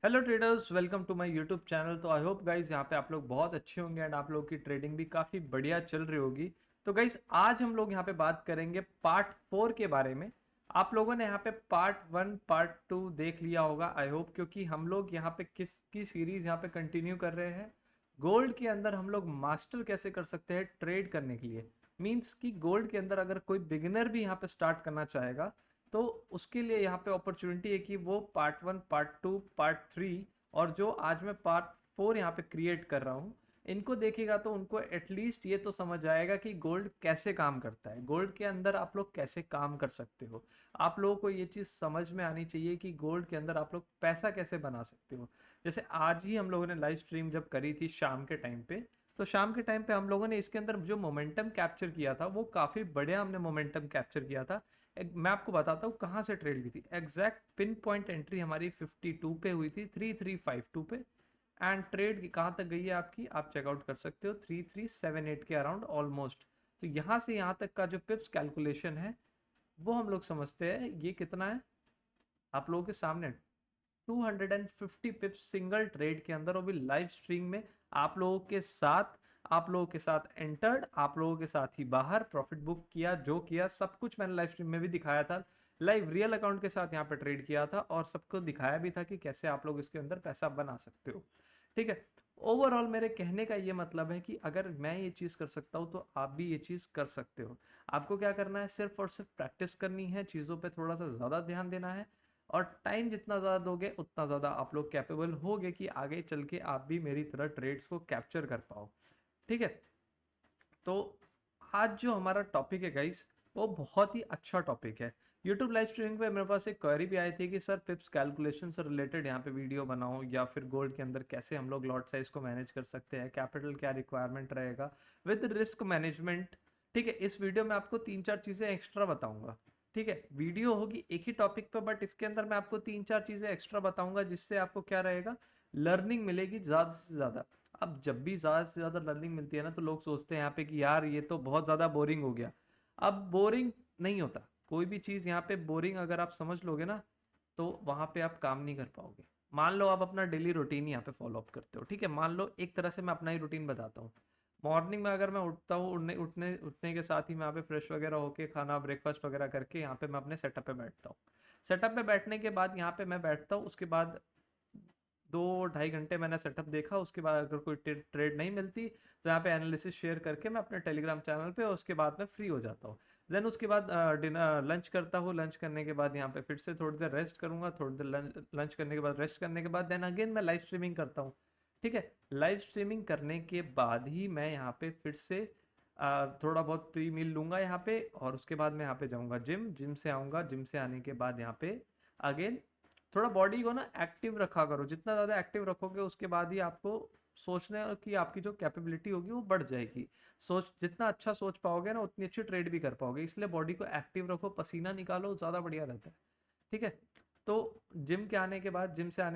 Hello traders, welcome to my YouTube channel. तो I hope guys यहाँ पे आप लोग बहुत अच्छे होंगे एंड आप लोगों की ट्रेडिंग भी काफ़ी बढ़िया चल रही होगी। तो गाइस आज हम लोग यहाँ पे बात करेंगे पार्ट 4 के बारे में। आप लोगों ने यहाँ पे पार्ट 1 पार्ट 2 देख लिया होगा आई होप, क्योंकि हम लोग यहाँ पे किसकी सीरीज यहाँ पे कंटिन्यू कर रहे हैं। गोल्ड के अंदर हम लोग मास्टर कैसे कर सकते हैं ट्रेड करने के लिए। मीन्स कि गोल्ड के अंदर अगर कोई बिगिनर भी यहाँ पे स्टार्ट करना चाहेगा तो उसके लिए यहाँ पे अपॉर्चुनिटी है कि वो पार्ट 1 पार्ट 2 पार्ट 3 और जो आज मैं पार्ट 4 यहाँ पे क्रिएट कर रहा हूँ इनको देखेगा तो उनको एटलीस्ट ये तो समझ आएगा कि गोल्ड कैसे काम करता है, गोल्ड के अंदर आप लोग कैसे काम कर सकते हो। आप लोगों को ये चीज़ समझ में आनी चाहिए कि गोल्ड के अंदर आप लोग पैसा कैसे बना सकते हो। जैसे आज ही हम लोगों ने लाइव स्ट्रीम जब करी थी शाम के टाइम पे, तो शाम के टाइम पे हम लोगों ने इसके अंदर जो मोमेंटम कैप्चर किया था वो काफ़ी बढ़िया हमने मोमेंटम कैप्चर किया था। मैं आपको बताता हूँ कहाँ से ट्रेड की थी। एग्जैक्ट पिन पॉइंट एंट्री हमारी 52 पे हुई थी, 3352 पे। एंड ट्रेड की कहाँ तक गई है आपकी, आप चेकआउट कर सकते हो 3378 के अराउंड ऑलमोस्ट। तो यहाँ से यहाँ तक का जो पिप्स कैलकुलेशन है वो हम लोग समझते हैं ये कितना है आप लोगों के सामने। 250 पिप्स सिंगल ट्रेड के अंदर, वो भी लाइव स्ट्रीम में आप लोगों के साथ एंटर्ड, आप लोगों के साथ ही बाहर प्रॉफिट बुक किया, जो किया सब कुछ मैंने लाइव स्ट्रीम में भी दिखाया था। लाइव रियल अकाउंट के साथ यहाँ पे ट्रेड किया था और सबको दिखाया भी था कि कैसे आप लोग इसके अंदर पैसा बना सकते हो। ठीक है। ओवरऑल मेरे कहने का ये मतलब है कि अगर मैं ये चीज़ कर सकता हूँ तो आप भी ये चीज़ कर सकते हो। आपको क्या करना है, सिर्फ और सिर्फ प्रैक्टिस करनी है, चीज़ों पे थोड़ा सा ज़्यादा ध्यान देना है और टाइम जितना ज़्यादा दोगे उतना ज़्यादा आप लोग कैपेबल होगे कि आगे चल के आप भी मेरी तरह ट्रेड्स को कैप्चर कर पाओ। ठीक है। तो आज जो हमारा टॉपिक है गाइस वो बहुत ही अच्छा टॉपिक है। यूट्यूब लाइव स्ट्रीमिंग पे मेरे पास एक क्वेरी भी आई थी कि सर पिप्स कैलकुलेशन से रिलेटेड यहाँ पे वीडियो बनाओ, या फिर गोल्ड के अंदर कैसे हम लोग लॉट साइज को मैनेज कर सकते हैं, कैपिटल क्या रिक्वायरमेंट रहेगा विद रिस्क मैनेजमेंट। ठीक है, इस वीडियो में आपको तीन चार चीज़ें एक्स्ट्रा बताऊंगा। ठीक है, वीडियो होगी एक ही टॉपिक पे बट इसके अंदर मैं आपको तीन चार चीज़ें एक्स्ट्रा बताऊंगा जिससे आपको क्या रहेगा, लर्निंग मिलेगी ज़्यादा से ज़्यादा। अब जब भी ज़्यादा से ज़्यादा लर्निंग मिलती है ना तो लोग सोचते हैं यहाँ पे कि यार ये तो बहुत ज़्यादा बोरिंग हो गया। अब बोरिंग नहीं होता कोई भी चीज़ यहाँ पे। बोरिंग अगर आप समझ लोगे ना तो वहाँ पे आप काम नहीं कर पाओगे। मान लो आप अपना डेली रूटीन यहाँ पे फॉलो अप करते हो। ठीक है, मान लो एक तरह से मैं अपना ही रूटीन बताता हूँ। मॉर्निंग में अगर मैं उठता हूँ, उठने उठने उठने के साथ ही मैं यहाँ पे फ्रेश वगैरह होके खाना ब्रेकफास्ट वगैरह करके यहाँ पे मैं अपने सेटअप पे बैठता हूँ। सेटअप पे बैठने के बाद यहाँ पे मैं बैठता हूँ, उसके बाद 2 ढाई घंटे मैंने सेटअप देखा, उसके बाद अगर कोई ट्रेड नहीं मिलती तो यहाँ पे एनालिसिस शेयर करके मैं अपने टेलीग्राम चैनल पे, उसके बाद मैं फ्री हो जाता हूँ। देन उसके बाद डिनर लंच करता हूँ, लंच करने के बाद यहाँ पे फिर से थोड़ी देर रेस्ट करूंगा, थोड़ी देर लंच करने के बाद रेस्ट करने के बाद देन अगेन मैं लाइव स्ट्रीमिंग करता हूँ। ठीक है, लाइव स्ट्रीमिंग करने के बाद ही मैं यहाँ पे फिर से थोड़ा बहुत प्री मील लूंगा यहाँ पे, और उसके बाद मैं यहाँ पे जाऊँगा जिम, जिम से आऊँगा, जिम से आने के बाद यहाँ पे अगेन थोड़ा बॉडी को ना एक्टिव रखा करो। जितना ज़्यादा एक्टिव रखोगे उसके बाद ही आपको सोचने की आपकी जो कैपेबिलिटी होगी वो बढ़ जाएगी। सोच जितना अच्छा सोच पाओगे ना उतनी अच्छी ट्रेड भी कर पाओगे, इसलिए बॉडी को एक्टिव रखो, पसीना निकालो, ज़्यादा बढ़िया रहता है। ठीक है। तो जिम से आने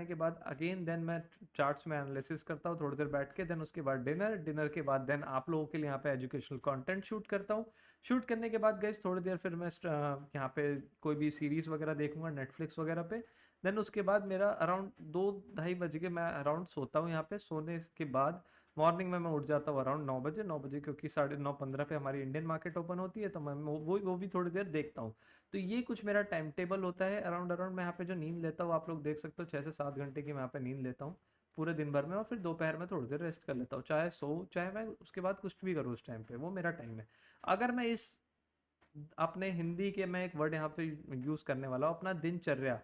के बाद अगेन देन मैं चार्ट्स में एनालिसिस करता हूँ थोड़ी देर बैठ के, देन उसके बाद डिनर, डिनर के बाद देन आप लोगों के लिए यहाँ पे एजुकेशनल कंटेंट शूट करता हूँ। शूट करने के बाद गई थोड़ी देर फिर मैं यहाँ पे कोई भी सीरीज वगैरह देखूंगा नेटफ्लिक्स वगैरह पे। देन उसके बाद मेरा अराउंड 2 ढाई बजे के मैं अराउंड सोता हूँ। यहाँ पे सोने के बाद मॉर्निंग में मैं उठ जाता हूँ अराउंड 9 बजे, 9 बजे क्योंकि 9:30 पे हमारी इंडियन मार्केट ओपन होती है, तो मैं वो भी थोड़ी देर देखता हूँ। तो ये कुछ मेरा टाइम टेबल होता है। अराउंड अराउंड मैं यहाँ पे जो नींद लेता हूँ आप लोग देख सकते हो, 6 से 7 घंटे की मैं यहाँ पे नींद लेता हूँ पूरे दिन भर में, और फिर दोपहर में थोड़ी देर रेस्ट कर लेता हूँ, चाहे सो चाहे मैं उसके बाद कुछ भी करूँ उस टाइम पे, वो मेरा टाइम है। अगर मैं इस अपने हिंदी के मैं एक वर्ड यहाँ पे यूज़ करने वाला हूँ, अपना दिनचर्या।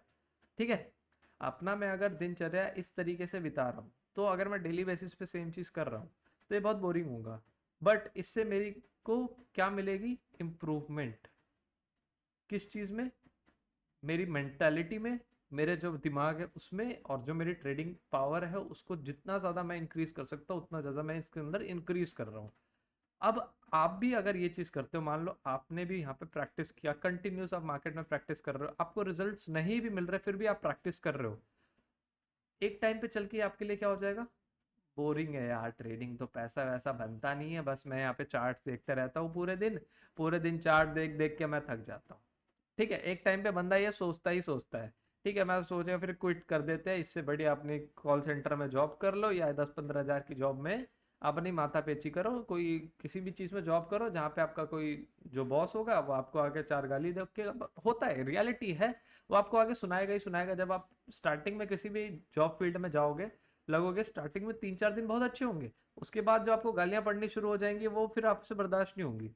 ठीक है, अपना मैं अगर दिनचर्या इस तरीके से बिता रहा हूँ तो अगर मैं डेली बेसिस पे सेम चीज़ कर रहा हूँ तो ये बहुत बोरिंग होगा। बट इससे मेरी को क्या मिलेगी, इम्प्रूवमेंट। किस चीज़ में, मेरी मेंटालिटी में, मेरे जो दिमाग है उसमें, और जो मेरी ट्रेडिंग पावर है उसको जितना ज़्यादा मैं इंक्रीज कर सकता हूँ उतना ज़्यादा मैं इसके अंदर इंक्रीज कर रहा हूँ। अब आप भी अगर ये चीज़ करते हो, मान लो आपने भी यहाँ पे प्रैक्टिस किया, कंटिन्यूस आप मार्केट में प्रैक्टिस कर रहे हो, आपको रिजल्ट्स नहीं भी मिल रहे फिर भी आप प्रैक्टिस कर रहे हो, एक टाइम पे चल के आपके लिए क्या हो जाएगा, बोरिंग है यार ट्रेडिंग, तो पैसा वैसा बनता नहीं है, बस मैं यहाँ पे चार्ट्स देखते रहता हूँ पूरे दिन चार्ट देख देख के मैं थक जाता हूँ। ठीक है, एक टाइम पे बंदा ये सोचता ही सोचता है। ठीक है, मैं सोचा फिर क्विट कर देते हैं, इससे बढ़िया अपने कॉल सेंटर में जॉब कर लो या 10-15 हज़ार की जॉब में अपनी माथा पेची करो, कोई किसी भी चीज़ में जॉब करो जहाँ पे आपका कोई जो बॉस होगा वो आपको आगे चार गाली दे के, होता है, रियलिटी है, वो आपको आगे सुनाएगा ही सुनाएगा। जब आप स्टार्टिंग में किसी भी जॉब फील्ड में जाओगे, लगोगे स्टार्टिंग में 3-4 दिन बहुत अच्छे होंगे, उसके बाद जो आपको गालियाँ पड़नी शुरू हो जाएंगी वो फिर आपसे बर्दाश्त नहीं होंगी।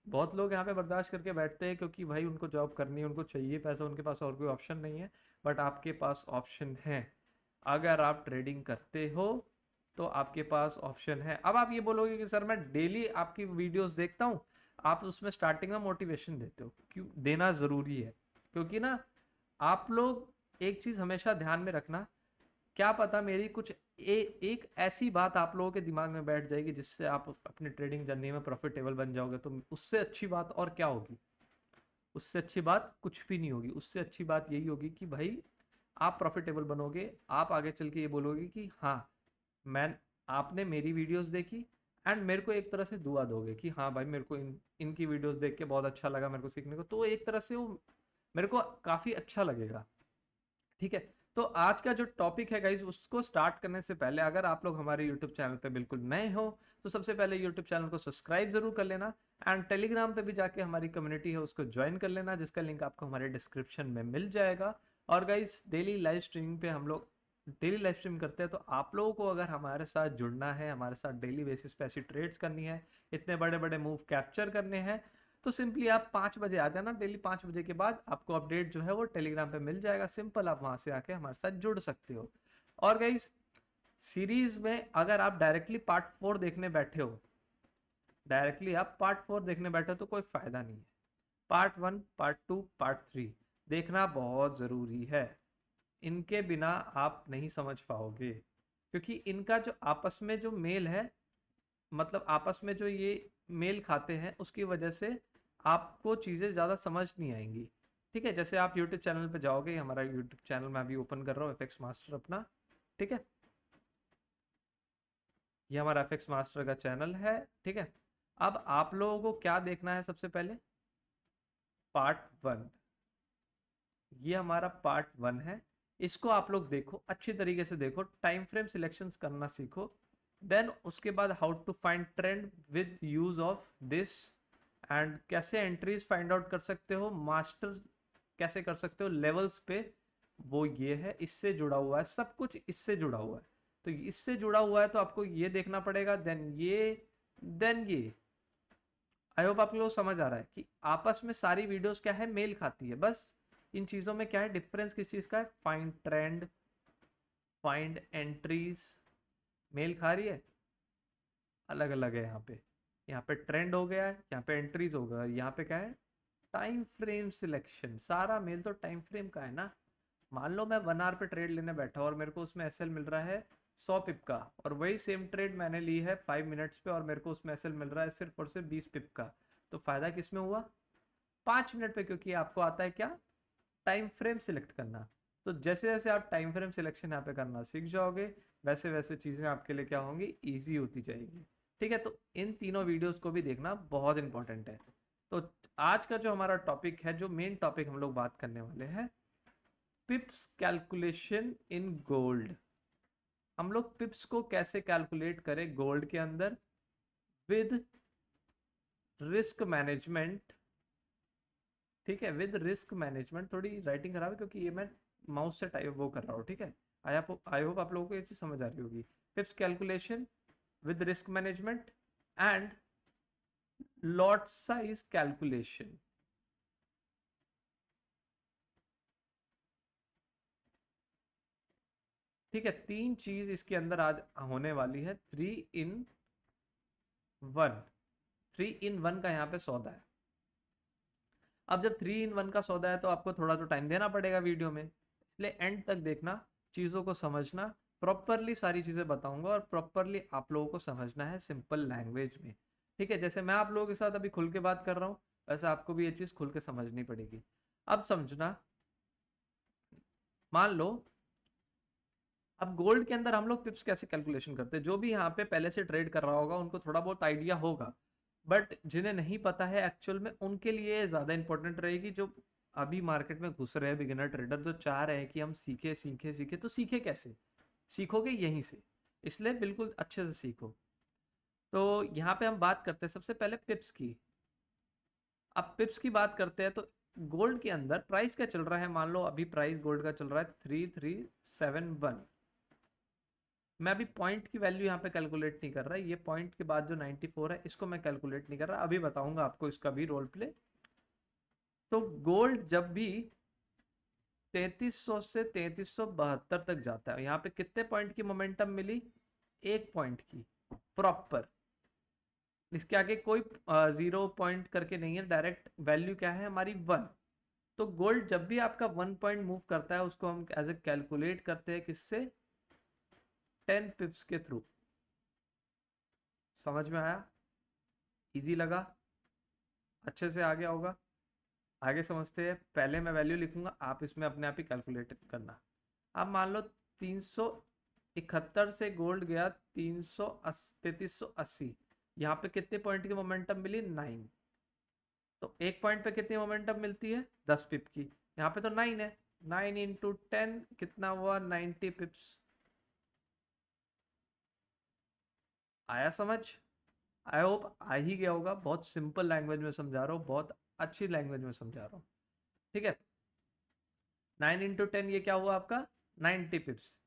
बहुत लोग यहाँ पे बर्दाश्त करके बैठते हैं क्योंकि भाई उनको जॉब करनी है, उनको चाहिए पैसा, उनके पास और कोई ऑप्शन नहीं है। बट आपके पास ऑप्शन है, अगर आप ट्रेडिंग करते हो तो आपके पास ऑप्शन है। अब आप ये बोलोगे कि सर मैं डेली आपकी वीडियोस देखता हूँ, आप उसमें स्टार्टिंग में मोटिवेशन देते हो, क्यों देना ज़रूरी है? क्योंकि ना, आप लोग एक चीज़ हमेशा ध्यान में रखना, क्या पता मेरी कुछ एक ऐसी बात आप लोगों के दिमाग में बैठ जाएगी जिससे आप अपनी ट्रेडिंग जर्नी में प्रॉफिटेबल बन जाओगे, तो उससे अच्छी बात और क्या होगी? उससे अच्छी बात कुछ भी नहीं होगी। उससे अच्छी बात यही होगी कि भाई आप प्रॉफिटेबल बनोगे, आप आगे चल के ये बोलोगे कि हाँ, मैं आपने मेरी वीडियोस देखी एंड मेरे को एक तरह से दुआ दोगे कि हाँ भाई मेरे को इनकी वीडियोस देख के बहुत अच्छा लगा, मेरे को सीखने को, तो एक तरह से वो मेरे को काफ़ी अच्छा लगेगा। ठीक है, तो आज का जो टॉपिक है गाइज, उसको स्टार्ट करने से पहले अगर आप लोग हमारे यूट्यूब चैनल पे बिल्कुल नए हो तो सबसे पहले यूट्यूब चैनल को सब्सक्राइब जरूर कर लेना, एंड टेलीग्राम पे भी जाके हमारी कम्युनिटी है उसको ज्वाइन कर लेना, जिसका लिंक आपको हमारे डिस्क्रिप्शन में मिल जाएगा। और गाइज डेली लाइव स्ट्रीमिंग पे हम लोग डेली लाइव स्ट्रीम करते हैं, तो आप लोगों को अगर हमारे साथ जुड़ना है, हमारे साथ डेली बेसिस पे ऐसी ट्रेड्स करनी है, इतने बड़े बड़े मूव कैप्चर करने हैं, तो सिंपली आप 5 बजे आ जाना। डेली 5 बजे के बाद आपको अपडेट जो है वो टेलीग्राम पे मिल जाएगा, सिंपल आप वहां से आके हमारे साथ जुड़ सकते हो। और गाइज सीरीज में अगर आप डायरेक्टली पार्ट 4 देखने बैठे हो, तो कोई फायदा नहीं है। पार्ट 1, पार्ट 2, पार्ट 3 देखना बहुत जरूरी है, इनके बिना आप नहीं समझ पाओगे, क्योंकि इनका जो आपस में जो मेल है, मतलब आपस में जो ये मेल खाते हैं, उसकी वजह से आपको चीज़ें ज़्यादा समझ नहीं आएंगी। ठीक है, जैसे आप यूट्यूब चैनल पे जाओगे, हमारा यूट्यूब चैनल मैं अभी ओपन कर रहा हूँ, एफएक्स मास्टर अपना। ठीक है, ये हमारा एफएक्स मास्टर का चैनल है। ठीक है, अब आप लोगों को क्या देखना है? सबसे पहले पार्ट 1, ये हमारा पार्ट 1 है, इसको आप लोग देखो, अच्छी तरीके से देखो, टाइम फ्रेम सिलेक्शंस करना सीखो। देन उसके बाद how to find trend with use of this, and कैसे एंट्रीज फाइंड आउट कर सकते हो, मास्टर कैसे कर सकते हो लेवल्स पे, वो ये है, इससे जुड़ा हुआ है, सब कुछ इससे जुड़ा हुआ है। तो इससे जुड़ा हुआ है तो आपको ये देखना पड़ेगा, देन ये आई होप आप लोग समझ आ रहा है कि आपस में सारी वीडियोस क्या है, मेल खाती है। बस इन चीजों में क्या है डिफरेंस, किस चीज का है? फाइंड ट्रेंड, फाइंड एंट्रीज, मेल खा रही है, अलग अलग है। यहाँ पे ट्रेंड हो गया है, यहाँ पे एंट्रीज हो गया, यहाँ पे क्या है? Time frame selection. सारा मेल तो टाइम फ्रेम का है ना। मान लो मैं 1 आवर पे ट्रेड लेने बैठा और मेरे को उसमें एसएल मिल रहा है 100 पिप का, और वही सेम ट्रेड मैंने ली है 5 मिनट्स पे और मेरे को उसमें एसएल मिल रहा है सिर्फ और सिर्फ 20 पिप का, तो फायदा किस में हुआ? 5 मिनट पे, क्योंकि आपको आता है क्या? टाइम फ्रेम सिलेक्ट करना। तो जैसे जैसे आप टाइम फ्रेम सिलेक्शन यहाँ पे करना सीख जाओगे, वैसे वैसे चीज़ें आपके लिए क्या होंगी? ईजी होती जाएगी। ठीक है, तो इन तीनों वीडियोस को भी देखना बहुत इंपॉर्टेंट है। तो आज का जो हमारा टॉपिक है, जो मेन टॉपिक हम लोग बात करने वाले हैं, पिप्स कैलकुलेशन इन गोल्ड। हम लोग पिप्स को कैसे कैलकुलेट करें गोल्ड के अंदर विद रिस्क मैनेजमेंट। ठीक है, विद रिस्क मैनेजमेंट। थोड़ी राइटिंग खराब है क्योंकि ये मैं माउस से टाइप वो कर रहा हूँ। ठीक है, आई होप आप लोगों को ये चीज समझ आ रही होगी। पिप्स calculation with risk management and lot size calculation. ठीक है, 3 चीज इसके अंदर आज होने वाली है। 3 in 1, 3 in 1 का यहाँ पे सौदा है। अब जब 3 in 1 का सौदा है तो आपको थोड़ा तो टाइम देना पड़ेगा वीडियो में, इसलिए एंड तक देखना, चीज़ों को समझना। प्रॉपरली सारी चीज़ें बताऊंगा और प्रॉपरली आप लोगों को समझना है सिंपल लैंग्वेज में। ठीक है, जैसे मैं आप लोगों के साथ अभी खुल के बात कर रहा हूँ, वैसे आपको भी ये चीज़ खुल के समझनी पड़ेगी। अब समझना, मान लो अब गोल्ड के अंदर हम लोग पिप्स कैसे कैलकुलेशन करते हैं। जो भी यहाँ पे पहले से ट्रेड कर रहा होगा उनको थोड़ा बहुत आइडिया होगा, बट जिन्हें नहीं पता है एक्चुअल में, उनके लिए ज़्यादा इंपॉर्टेंट रहेगी। जो अभी मार्केट में घुस रहे हैं बिगिनर ट्रेडर जो चाह रहे हैं कि हम सीखे सीखे सीखे, तो सीखे कैसे? सीखोगे यहीं से, इसलिए बिल्कुल अच्छे से सीखो। तो यहाँ पे हम बात करते हैं सबसे पहले पिप्स की। अब पिप्स की बात करते हैं तो गोल्ड के अंदर प्राइस क्या चल रहा है, मान लो अभी प्राइस गोल्ड का चल रहा है 3371। मैं अभी पॉइंट की वैल्यू यहाँ पे कैलकुलेट नहीं कर रहा, ये पॉइंट के बाद जो 94 है इसको मैं कैलकुलेट नहीं कर रहा, अभी बताऊंगा आपको इसका भी रोल प्ले। तो गोल्ड जब भी 3300 से 3372 तक जाता है, यहाँ पे कितने पॉइंट की मोमेंटम मिली? 1 पॉइंट की प्रॉपर। इसके आगे कोई 0 पॉइंट करके नहीं है, डायरेक्ट वैल्यू क्या है हमारी 1। तो गोल्ड जब भी आपका 1 पॉइंट मूव करता है उसको हम एज ए कैलकुलेट करते हैं किससे? 10 पिप्स के थ्रू। समझ में आया? इजी लगा? अच्छे से आ गया होगा? आगे समझते हैं। पहले मैं वैल्यू लिखूंगा, आप इसमें अपने आप ही कैलकुलेट करना। अब मान लो 371 से गोल्ड गया 3380, यहाँ पे कितने पॉइंट की मोमेंटम मिली? 9। तो 1 पॉइंट पे कितनी मोमेंटम मिलती है? 10 पिप की। यहाँ पे तो 9 है, 9 इंटू 10 कितना हुआ? 90 पिप्स। आया समझ? आई होप आ ही गया होगा, बहुत सिंपल लैंग्वेज में समझा रहा हूँ, बहुत अच्छी लैंग्वेज में समझा रहा हूँ। ठीक है, 9 इंटू 10 ये क्या हुआ आपका? 90 पिप्स।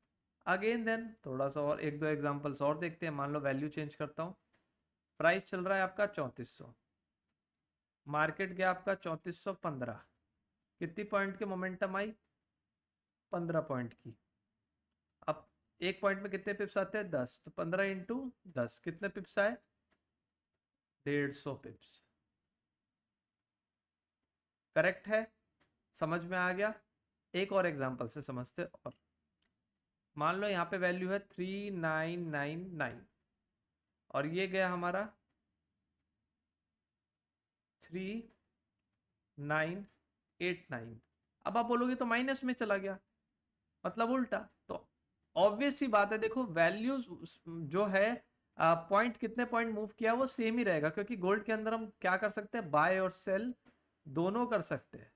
अगेन देन थोड़ा सा और एक दो एग्जांपल्स और देखते हैं। मान लो वैल्यू चेंज करता हूँ, प्राइस चल रहा है आपका 3400, मार्केट गया आपका 3415, कितनी पॉइंट की मोमेंटम आई? 15 पॉइंट की। अब 1 पॉइंट में कितने पिप्स आते हैं? 10, तो 15 इंटू 10 कितने पिप्स आए? 150 पिप्स। करेक्ट है? समझ में आ गया? एक और एग्जांपल से समझते और। मान लो यहाँ पे वैल्यू है 3999 और ये गया हमारा 3989। अब आप बोलोगे तो माइनस में चला गया, मतलब उल्टा। तो ऑब्वियस सी बात है, देखो वैल्यूज जो है पॉइंट कितने पॉइंट मूव किया वो सेम ही रहेगा, क्योंकि गोल्ड के अंदर हम क्या कर सकते हैं? बाय और सेल दोनों कर सकते हैं।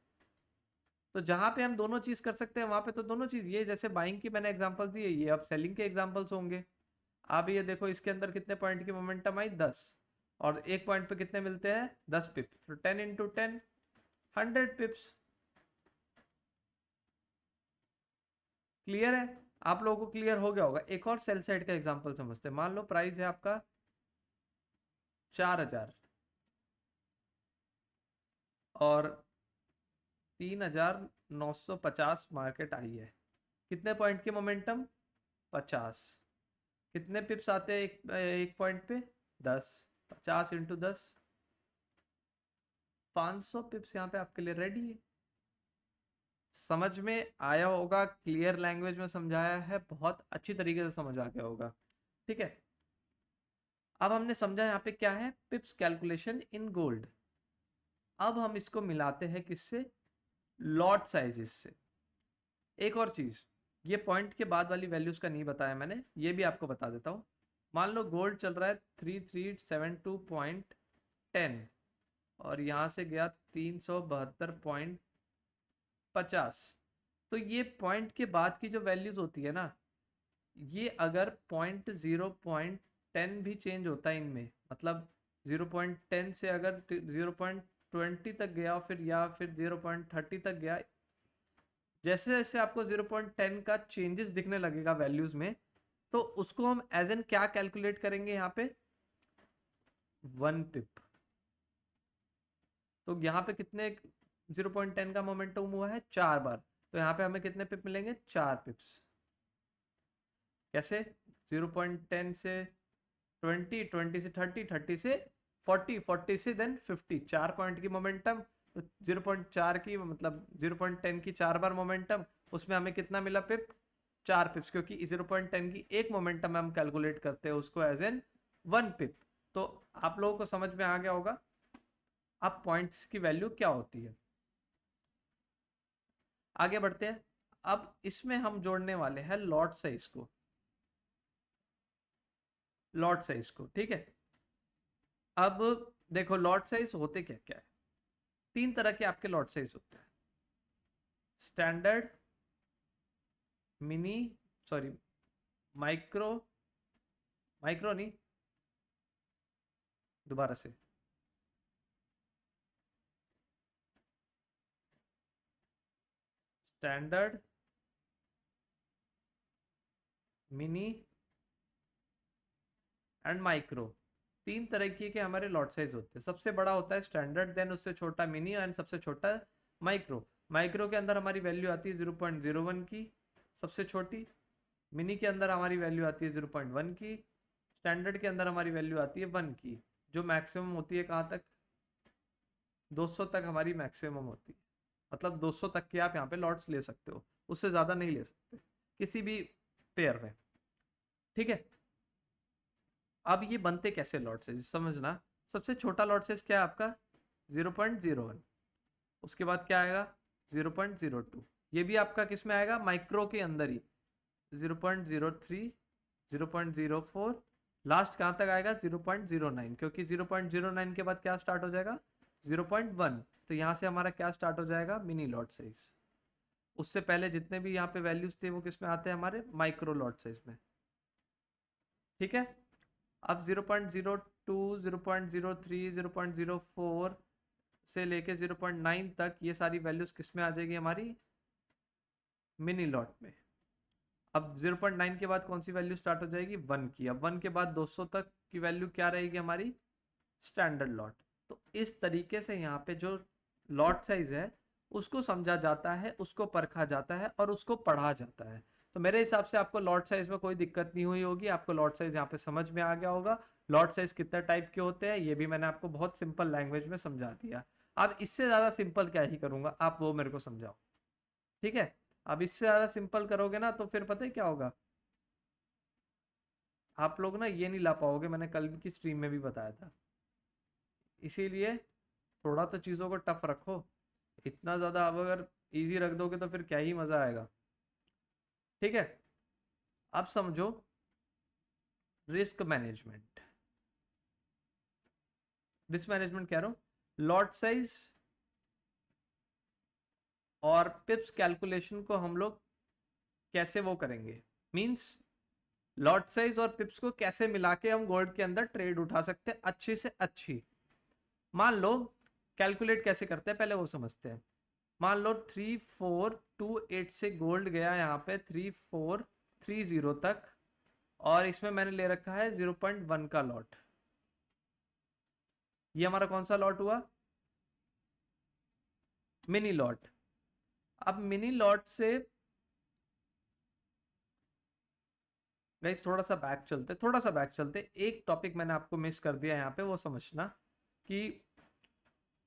तो जहां पे हम दोनों चीज कर सकते हैं वहां पे तो दोनों चीज, ये जैसे बाइंग की मैंने एग्जांपल दी है, ये अब सेलिंग के एग्जांपल्स होंगे। अब ये देखो इसके अंदर कितने पॉइंट की मोमेंटम आई? 10, और 1 पॉइंट पे कितने मिलते हैं? 10 पिप्स। तो 10 इंटू 10 100 पिप्स। क्लियर है? आप लोगों को क्लियर हो गया होगा। एक और सेल साइड का एग्जांपल समझते हैं। मान लो प्राइस है आपका 4000 और 3950 मार्केट आई है, कितने पॉइंट की मोमेंटम? 50। कितने पिप्स आते हैं एक पॉइंट पे? 10। 50 इंटू 10 500 पिप्स यहाँ पे आपके लिए रेडी है। समझ में आया होगा? क्लियर लैंग्वेज में समझाया है, बहुत अच्छी तरीके से समझ आ गया होगा। ठीक है, अब हमने समझा यहाँ पे क्या है पिप्स कैलकुलेशन इन गोल्ड। अब हम इसको मिलाते हैं किससे? लॉट साइजेस से। एक और चीज, ये पॉइंट के बाद वाली वैल्यूज का नहीं बताया मैंने, ये भी आपको बता देता हूँ। मान लो गोल्ड चल रहा है 3372.10 और यहाँ से गया 372.50। तो ये पॉइंट के बाद की जो वैल्यूज होती है ना, ये अगर 0.10 भी चेंज होता है इनमें, मतलब 0.10 से अगर 0.20 तक गया फिर, या फिर 0.30 तक गया, जैसे जैसे आपको 0.10 का चेंजेस दिखने लगेगा वैल्यूज में, तो उसको हम एज एन क्या कैलकुलेट करेंगे यहाँ पे? 1 पिप। तो यहाँ पे कितने 0.10 का मोमेंटम हुआ है? 4 बार। तो यहाँ पे हमें कितने पिप मिलेंगे? 4 पिप्स। कैसे? 0.10 से 20, 20 से 30, 30 से 40, 40 से देन 50, 4 पॉइंट की मोमेंटम। तो 0.4 की मतलब 0.10 की 4 बार मोमेंटम, उसमें हमें कितना मिला पिप? 4 पिप्स, क्योंकि 0.10 की एक मोमेंटम हम कैलकुलेट करते हैं उसको एज एन 1 पिप। तो आप लोगों को समझ में आ गया होगा अब पॉइंट्स की वैल्यू क्या होती है। आगे बढ़ते हैं। अब इसमें हम जोड़ने वाले हैं लॉट साइज को, लॉट साइज को। ठीक है, अब देखो लॉट साइज होते क्या क्या है। 3 तरह के आपके लॉट साइज होते हैं। Standard, mini, sorry micro, micro नहीं, दोबारा से, स्टैंडर्ड, मिनी एंड माइक्रो, तीन तरीके के हमारे लॉट साइज होते हैं। सबसे बड़ा होता है स्टैंडर्ड, देन उससे छोटा मिनी एंड सबसे छोटा माइक्रो। माइक्रो के अंदर हमारी वैल्यू आती है 0.01 की सबसे छोटी, मिनी के अंदर हमारी वैल्यू आती है 0.1 की, स्टैंडर्ड के अंदर हमारी वैल्यू आती है 1 की, जो मैक्सिमम होती है कहाँ तक, 200 तक हमारी मैक्सिमम होती है। मतलब 200 तक के आप यहाँ पे लॉट्स ले सकते हो, उससे ज़्यादा नहीं ले सकते किसी भी पेयर में, ठीक है। अब ये बनते कैसे लॉट साइज समझना। सबसे छोटा लॉट साइज क्या है आपका 0.01, उसके बाद क्या आएगा 0.02, ये भी आपका किस में आएगा माइक्रो के अंदर ही, 0.03, 0.04, लास्ट कहाँ तक आएगा 0.09, क्योंकि 0.09 के बाद क्या स्टार्ट हो जाएगा 0.1, तो यहाँ से हमारा क्या स्टार्ट हो जाएगा मिनी लॉट साइज। उससे पहले जितने भी यहाँ पे वैल्यूज थे वो किस में आते हैं हमारे माइक्रो लॉट साइज में, ठीक है। अब 0.02, 0.03, 0.04 से लेके 0.9 तक ये सारी वैल्यूज किस में आ जाएगी हमारी मिनी लॉट में। अब 0.9 के बाद कौन सी वैल्यू स्टार्ट हो जाएगी 1 की। अब 1 के बाद 200 तक की वैल्यू क्या रहेगी हमारी स्टैंडर्ड लॉट। तो इस तरीके से यहाँ पे जो लॉट साइज है उसको समझा जाता है, उसको परखा जाता है और उसको पढ़ा जाता है। तो मेरे हिसाब से आपको लॉट साइज में कोई दिक्कत नहीं हुई होगी, आपको लॉट साइज यहाँ पे समझ में आ गया होगा। लॉट साइज कितने टाइप के होते हैं ये भी मैंने आपको बहुत सिंपल लैंग्वेज में समझा दिया। अब इससे ज़्यादा सिंपल क्या ही करूँगा, आप वो मेरे को समझाओ, ठीक है। अब इससे ज़्यादा सिंपल करोगे ना तो फिर पता है क्या होगा, आप लोग ना ये नहीं ला पाओगे, मैंने कल की स्ट्रीम में भी बताया था। इसीलिए थोड़ा तो चीज़ों को टफ रखो, इतना ज़्यादा अब अगर इजी रख दोगे तो फिर क्या ही मज़ा आएगा, ठीक है। अब समझो रिस्क मैनेजमेंट, रिस्क मैनेजमेंट कह रहा हूँ, लॉट साइज और पिप्स कैलकुलेशन को हम लोग कैसे वो करेंगे, मींस लॉट साइज और पिप्स को कैसे मिला के हम गोल्ड के अंदर ट्रेड उठा सकते हैं अच्छी से अच्छी। मान लो कैलकुलेट कैसे करते हैं पहले वो समझते हैं। मान लो 3428 से गोल्ड गया यहाँ पे 3430 तक, और इसमें मैंने ले रखा है 0.1 का लॉट। ये हमारा कौन सा लॉट हुआ मिनी लॉट। अब मिनी लॉट से गाइस थोड़ा सा बैक चलते, थोड़ा सा बैक चलते, एक टॉपिक मैंने आपको मिस कर दिया यहाँ पे, वो समझना कि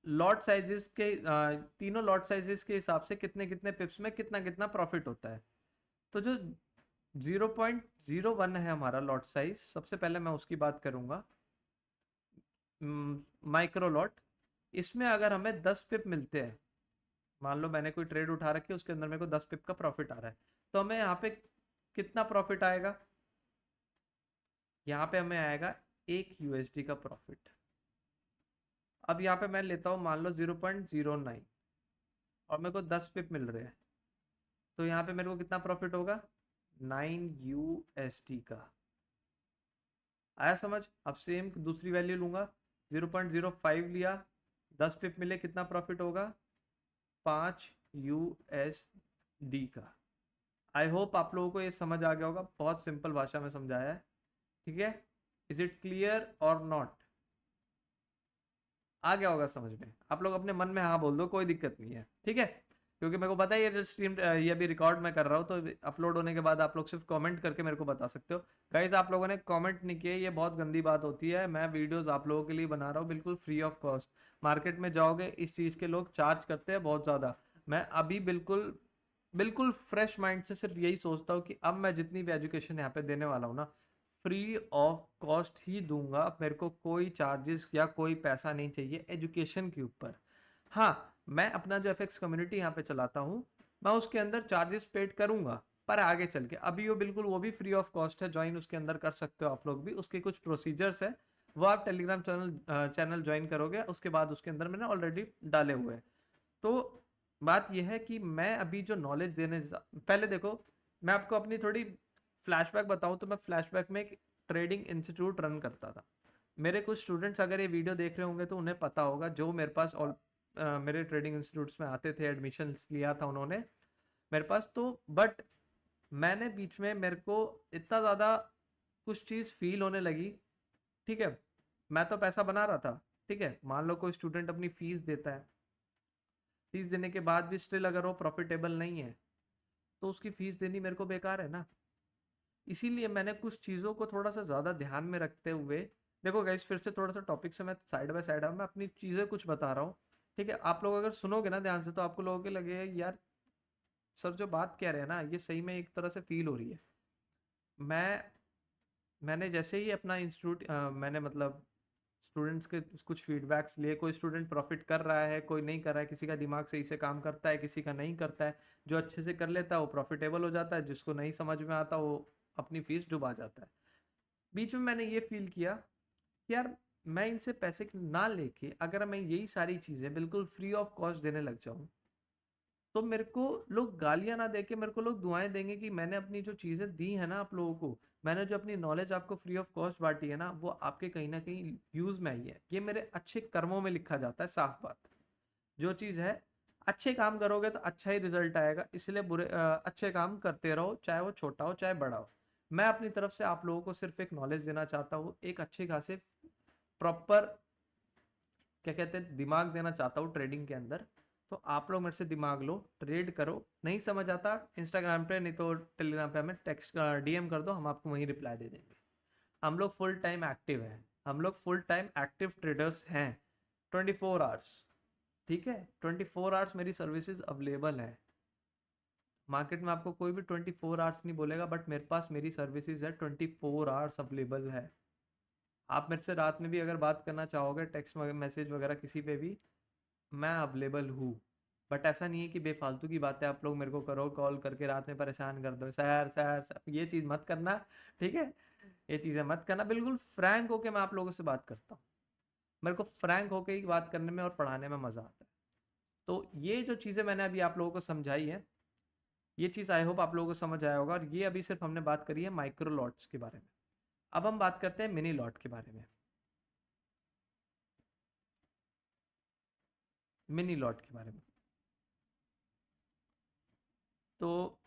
लॉट साइजेस के तीनों लॉट साइजेस के हिसाब से कितने कितने पिप्स में कितना कितना प्रॉफिट होता है। तो जो 0.01 है हमारा लॉट साइज, सबसे पहले मैं उसकी बात करूंगा माइक्रो लॉट। इसमें अगर हमें 10 पिप मिलते हैं, मान लो मैंने कोई ट्रेड उठा रखी है उसके अंदर मेरे को 10 पिप का प्रॉफिट आ रहा है, तो हमें यहाँ पे कितना प्रॉफिट आएगा, यहाँ पे हमें आएगा 1 USD का प्रॉफिट। अब यहाँ पे मैं लेता हूँ मान लो 0.09 और मेरे को 10 पिप मिल रहे हैं, तो यहाँ पे मेरे को कितना प्रॉफिट होगा 9 USD का। आया समझ। अब सेम दूसरी वैल्यू लूंगा 0.05 लिया, 10 पिप मिले, कितना प्रॉफिट होगा 5 USD का। आई होप आप लोगों को ये समझ आ गया होगा, बहुत सिंपल भाषा में समझाया है, ठीक है। इज इट क्लियर और नॉट, आ गया होगा समझ में। आप लोग अपने मन में हाँ बोल दो, कोई दिक्कत नहीं है, ठीक है। क्योंकि मेरे को पता है ये स्ट्रीम ये अभी रिकॉर्ड मैं कर रहा हूँ, तो अपलोड होने के बाद आप लोग सिर्फ कमेंट करके मेरे को बता सकते हो। गाइज आप लोगों ने कमेंट नहीं किए, ये बहुत गंदी बात होती है। मैं वीडियोस आप लोगों के लिए बना रहा हूँ बिल्कुल फ्री ऑफ कॉस्ट। मार्केट में जाओगे इस चीज़ के लोग चार्ज करते हैं बहुत ज़्यादा। मैं अभी बिल्कुल बिल्कुल फ्रेश माइंड से सिर्फ यही सोचता हूँ कि अब मैं जितनी भी एजुकेशन यहाँ पे देने वाला हूँ ना, फ्री ऑफ कॉस्ट ही दूंगा। मेरे को कोई चार्जेस या कोई पैसा नहीं चाहिए एजुकेशन के ऊपर। हाँ, मैं अपना जो एफएक्स कम्युनिटी यहाँ पे चलाता हूँ, मैं उसके अंदर चार्जेस पेड करूंगा, पर आगे चल के। अभी वो बिल्कुल वो भी फ्री ऑफ कॉस्ट है, ज्वाइन उसके अंदर कर सकते हो आप लोग भी। उसके कुछ प्रोसीजर्स है, वो आप टेलीग्राम चैनल ज्वाइन करोगे उसके बाद उसके अंदर मैंने ऑलरेडी डाले हुए हैं। तो बात यह है कि मैं अभी जो नॉलेज पहले देखो, मैं आपको अपनी थोड़ी फ्लैशबैक बताऊं तो मैं फ्लैशबैक में एक ट्रेडिंग इंस्टीट्यूट रन करता था। मेरे कुछ स्टूडेंट्स अगर ये वीडियो देख रहे होंगे तो उन्हें पता होगा, जो मेरे पास ऑल मेरे ट्रेडिंग इंस्टीट्यूट्स में आते थे, एडमिशन लिया था उन्होंने मेरे पास तो। बट मैंने बीच में, मेरे को इतना ज़्यादा कुछ चीज़ फील होने लगी, ठीक है। मैं तो पैसा बना रहा था, ठीक है। मान लो कोई स्टूडेंट अपनी फीस देता है, फीस देने के बाद भी स्टिल अगर वो प्रॉफिटेबल नहीं है तो उसकी फीस देनी मेरे को बेकार है ना। इसीलिए मैंने कुछ चीज़ों को थोड़ा सा ज़्यादा ध्यान में रखते हुए, देखो गाइस फिर से थोड़ा सा टॉपिक से मैं साइड बाय साइड मैं अपनी चीज़ें कुछ बता रहा हूँ, ठीक है। आप लोग अगर सुनोगे ना ध्यान से तो आपको लोगों के लगे यार सर जो बात कह रहे हैं ना ये सही में एक तरह से फील हो रही है। मैं मैंने जैसे ही अपना इंस्टीट्यूट मैंने मतलब स्टूडेंट्स के कुछ फीडबैक्स लिए, कोई स्टूडेंट प्रॉफिट कर रहा है, कोई नहीं कर रहा है, किसी का दिमाग सही से काम करता है, किसी का नहीं करता है। जो अच्छे से कर लेता है वो प्रॉफिटेबल हो जाता है, जिसको नहीं समझ में आता वो अपनी फीस डुबा जाता है। बीच में मैंने ये फील किया कि यार मैं इनसे पैसे ना लेके अगर मैं यही सारी चीज़ें बिल्कुल फ्री ऑफ कॉस्ट देने लग जाऊं तो मेरे को लोग गालियां ना देके मेरे को लोग दुआएं देंगे कि मैंने अपनी जो चीज़ें दी है ना आप लोगों को, मैंने जो अपनी नॉलेज आपको फ्री ऑफ कॉस्ट बांटी है ना वो आपके कहीं ना कहीं यूज में आई है। ये मेरे अच्छे कर्मों में लिखा जाता है, साफ बात। जो चीज़ है, अच्छे काम करोगे तो अच्छा ही रिजल्ट आएगा, इसलिए अच्छे काम करते रहो, चाहे वो छोटा हो चाहे बड़ा हो। मैं अपनी तरफ से आप लोगों को सिर्फ एक नॉलेज देना चाहता हूँ, एक अच्छे खासे प्रॉपर क्या कहते हैं दिमाग देना चाहता हूँ ट्रेडिंग के अंदर। तो आप लोग मेरे से दिमाग लो, ट्रेड करो। नहीं समझ आता इंस्टाग्राम पे नहीं तो टेलीग्राम पे हमें टेक्स्ट डीएम कर दो, हम आपको वहीं रिप्लाई दे देंगे। हम लोग फुल टाइम एक्टिव हैं, हम लोग फुल टाइम एक्टिव ट्रेडर्स हैं, 24 आवर्स, ठीक है। 24 आवर्स मेरी सर्विसेज अवेलेबल है। मार्केट में आपको कोई भी 24 आवर्स नहीं बोलेगा, बट मेरे पास मेरी सर्विसेज है 24 आवर्स अवेलेबल है। आप मेरे से रात में भी अगर बात करना चाहोगे, टेक्स्ट मैसेज वगैरह किसी पे भी, मैं अवेलेबल हूँ। बट ऐसा नहीं है कि बेफालतू की बातें आप लोग मेरे को करो, कॉल करके रात में परेशान कर दो, सर सर सर, ये चीज़ मत करना, ठीक है। ये चीज़ें मत करना, बिल्कुल फ्रैंक होके मैं आप लोगों से बात करता हूँ। मेरे को फ्रैंक होके ही बात करने में और पढ़ाने में मज़ा आता है। तो ये जो चीज़ें मैंने अभी आप लोगों को समझाई है, ये चीज़ आई होप आप लोगों को समझ आया होगा। और ये अभी सिर्फ हमने बात करी है माइक्रो लॉट्स के बारे में। अब हम बात करते हैं मिनी लॉट के बारे में। मिनी लॉट के बारे में तो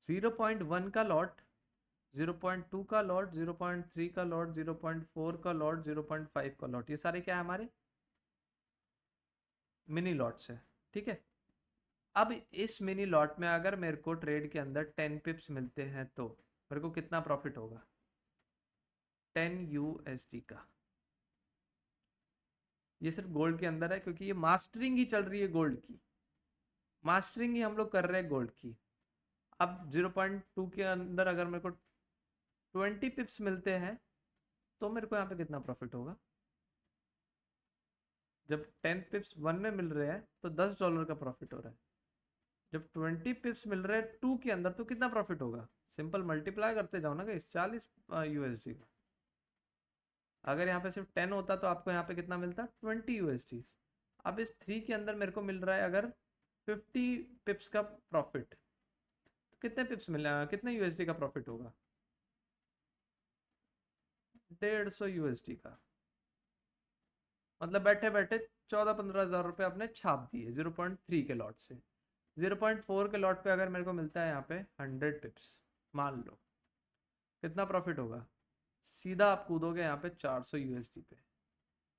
0.1 का लॉट, 0.2 का लॉट, 0.3 का लॉट, 0.4 का लॉट, 0.5 का लॉट, ये सारे क्या है हमारे मिनी लॉट्स है, ठीक है। अब इस मिनी लॉट में अगर मेरे को ट्रेड के अंदर 10 पिप्स मिलते हैं तो मेरे को कितना प्रॉफिट होगा? 10 USD का। ये सिर्फ गोल्ड के अंदर है क्योंकि ये मास्टरिंग ही चल रही है गोल्ड की, मास्टरिंग ही हम लोग कर रहे हैं गोल्ड की। अब 0.2 के अंदर अगर मेरे को 20 पिप्स मिलते हैं तो मेरे को यहाँ पे कितना प्रॉफिट होगा? जब 10 पिप्स 1 में मिल रहे हैं तो $10 का प्रॉफिट हो रहा है। जब 20 पिप्स मिल रहे हैं 2 के अंदर तो कितना प्रॉफिट होगा? सिंपल मल्टीप्लाई करते जाओ ना, 40 USD का। अगर यहाँ पे सिर्फ 10 होता तो आपको यहाँ पे कितना मिलता? 20 USD। अब इस 3 के अंदर मेरे को मिल रहा है अगर 50 पिप्स का प्रॉफिट, तो कितने पिप्स मिल कितने USD का प्रॉफिट होगा? 150 USD का। मतलब बैठे बैठे 14-15 हज़ार रुपये आपने छाप दिए 0.3 के लॉट से। 0.4 के लॉट पे अगर मेरे को मिलता है यहाँ पे 100 पिप्स, मान लो कितना प्रॉफिट होगा? सीधा आप कूदोगे यहाँ पे 400 USD पे।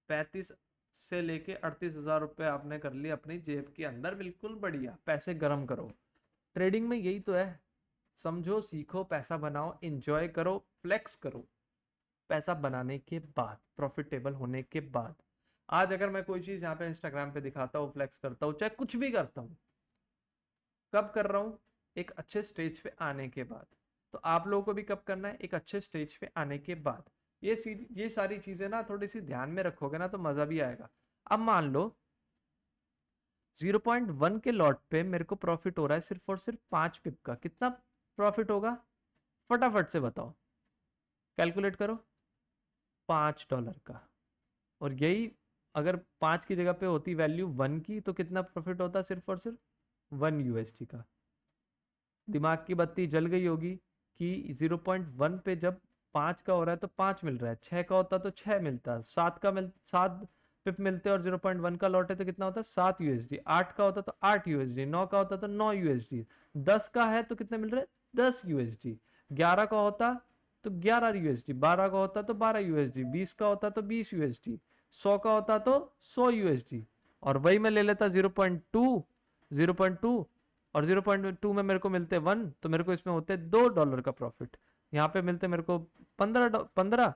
35 से लेके 38 हज़ार रुपये आपने कर लिए अपनी जेब के अंदर, बिल्कुल बढ़िया। पैसे गर्म करो, ट्रेडिंग में यही तो है। समझो, सीखो, पैसा बनाओ, इंजॉय करो, फ्लेक्स करो। पैसा बनाने के बाद, प्रॉफिटेबल होने के बाद, आज अगर मैं कोई चीज़ यहाँ पे इंस्टाग्राम पे दिखाता हूँ, फ्लेक्स करता हूँ, चाहे कुछ भी करता हूँ, कब कर रहा हूँ? एक अच्छे स्टेज पे आने के बाद। तो आप लोगों को भी कब करना है? एक अच्छे स्टेज पे आने के बाद। ये सारी चीजें ना थोड़ी सी ध्यान में रखोगे ना तो मजा भी आएगा। अब मान लो 0.1 के लॉट पे मेरे को प्रॉफिट हो रहा है सिर्फ और सिर्फ 5 पिप का, कितना प्रॉफिट होगा? फटाफट से बताओ, कैलकुलेट करो। $5 का। और यही अगर 5 की जगह पे होती वैल्यू 1 की तो कितना प्रॉफिट होता सिर्फ और सिर्फ 1 यूएसडी का। दिमाग की बत्ती जल गई होगी कि 0.1 पे जब 5 का हो रहा है तो 5 मिल रहा है, 6 का होता तो 6 मिलता, 7 पिप मिलते और 0.1 का लॉट है तो कितना होता है 7 यूएसडी, 8 का होता तो 8 यूएसडी, 9 का होता तो 9 यूएसडी, 10 का है तो कितने मिल रहे हैं 10 यूएसडी, 11 का होता तो 11 यूएसडी, 12 का होता तो 12 यूएसडी, 20 का होता तो 20 यूएसडी, 100 का होता तो 100 यूएसडी। और वही मैं ले लेता 0.2 और 0.2 में मेरे को मिलते 1 तो मेरे को इसमें होते $2 का प्रॉफिट। यहाँ पे मिलते मेरे को 15,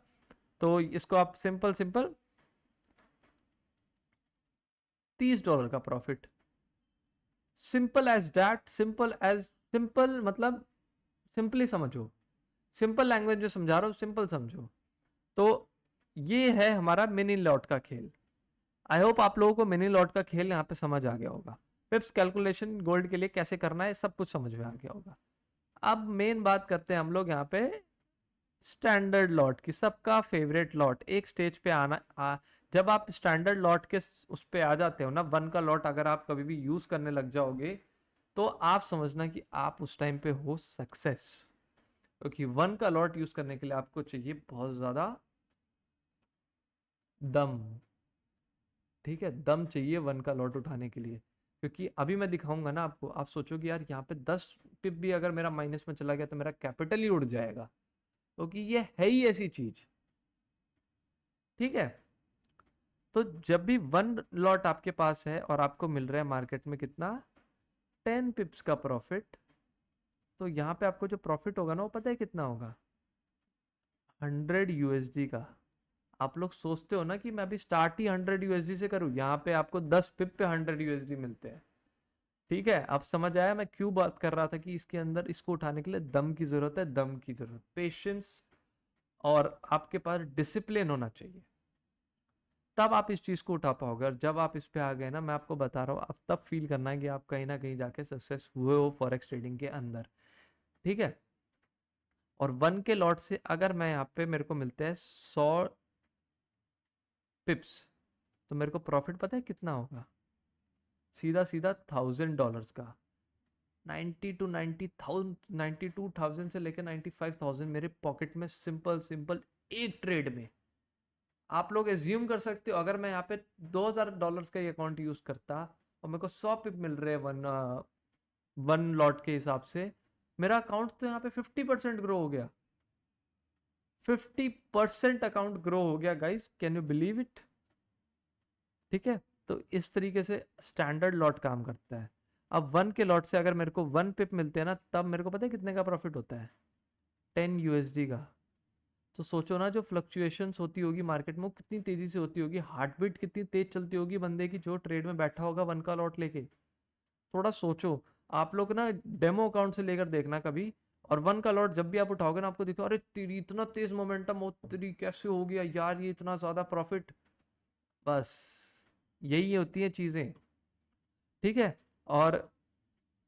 तो इसको आप सिंपल सिंपल $30 का profit. Simple as that, simple मतलब सिंपली समझो, सिंपल लैंग्वेज जो समझा रहा हूँ सिंपल समझो। तो ये है हमारा मिनी लॉट का खेल। आई होप आप लोगों को मिनी लॉट का खेल यहाँ पे समझ आ गया होगा। पिप्स कैलकुलेशन गोल्ड के लिए कैसे करना है सब कुछ समझ में आ गया होगा। अब मेन बात करते हैं हम लोग यहाँ पे स्टैंडर्ड लॉट की, सबका फेवरेट लॉट। एक स्टेज पे जब आप स्टैंडर्ड लॉट के उस पे आ जाते हो ना, 1 का लॉट अगर आप कभी भी यूज करने लग जाओगे तो आप समझना कि आप उस टाइम पे हो सक्सेस, क्योंकि 1 का लॉट यूज करने के लिए आपको चाहिए बहुत ज्यादा दम। ठीक है, दम चाहिए 1 का लॉट उठाने के लिए, क्योंकि अभी मैं दिखाऊंगा ना आपको, आप सोचोगे यार यहाँ पे 10 पिप भी अगर मेरा माइनस में चला गया तो मेरा कैपिटल ही उड़ जाएगा, क्योंकि ये है ही ऐसी चीज। ठीक है, तो जब भी 1 लॉट आपके पास है और आपको मिल रहा है मार्केट में कितना 10 पिप्स का प्रॉफिट, तो यहाँ पे आपको जो प्रॉफिट होगा ना वो पता है कितना होगा 100 यूएसडी का। आप लोग सोचते हो ना कि मैं अभी स्टार्ट ही 100 यूएसडी से करूं, यहाँ पे आपको 10 पिप पे 100 यूएसडी मिलते हैं। ठीक है, आप समझ आया मैं क्यों बात कर रहा था कि इसके अंदर इसको उठाने के लिए दम की जरूरत है, दम की जरूरत, पेशेंस, और आपके पास डिसिप्लिन होना चाहिए, तब आप इस चीज को उठा पाओगे। और जब आप इस पे आ गए ना, मैं आपको बता रहा हूँ, आप तब फील करना है कि आप कहीं ना कहीं जाके सक्सेस हुए हो फॉरेक्स ट्रेडिंग के अंदर। ठीक है, और 1 के लॉट से अगर मैं यहाँ पे मेरे को मिलते हैं 100 पिप्स, तो मेरे को प्रॉफिट पता है कितना होगा, सीधा सीधा $1000 का। 92,000 से लेकर 95,000 मेरे पॉकेट में, सिंपल सिंपल एक ट्रेड में। आप लोग एज्यूम कर सकते हो अगर मैं यहाँ पे $2000 का अकाउंट यूज करता और मेरे को 100 पिप मिल रहे हैं 1 लॉट के हिसाब से, मेरा अकाउंट तो यहाँ पे 50% ग्रो हो गया। 50% अकाउंट ग्रो हो गया guys, can you believe it. ठीक है, तो इस तरीके से स्टैंडर्ड लॉट काम करता है। अब 1 के लॉट से अगर मेरे को 1 पिप मिलते हैं ना, तब मेरे को पता है कितने का प्रॉफिट होता है 10 यूएसडी का। तो सोचो ना, जो फ्लक्चुएशंस होती होगी मार्केट में वो कितनी तेजी से होती होगी, हार्ट बीट कितनी तेज चलती होगी बंदे की जो ट्रेड में बैठा होगा 1 का लॉट लेके। थोड़ा सोचो, आप लोग ना डेमो अकाउंट से लेकर देखना कभी, और 1 का लॉट जब भी आप उठाओगे ना, आपको दिखो अरे तेरी इतना तेज मोमेंटम, हो तेरी कैसे हो गया यार ये इतना ज्यादा प्रॉफिट। बस यही होती है चीजें। ठीक है, और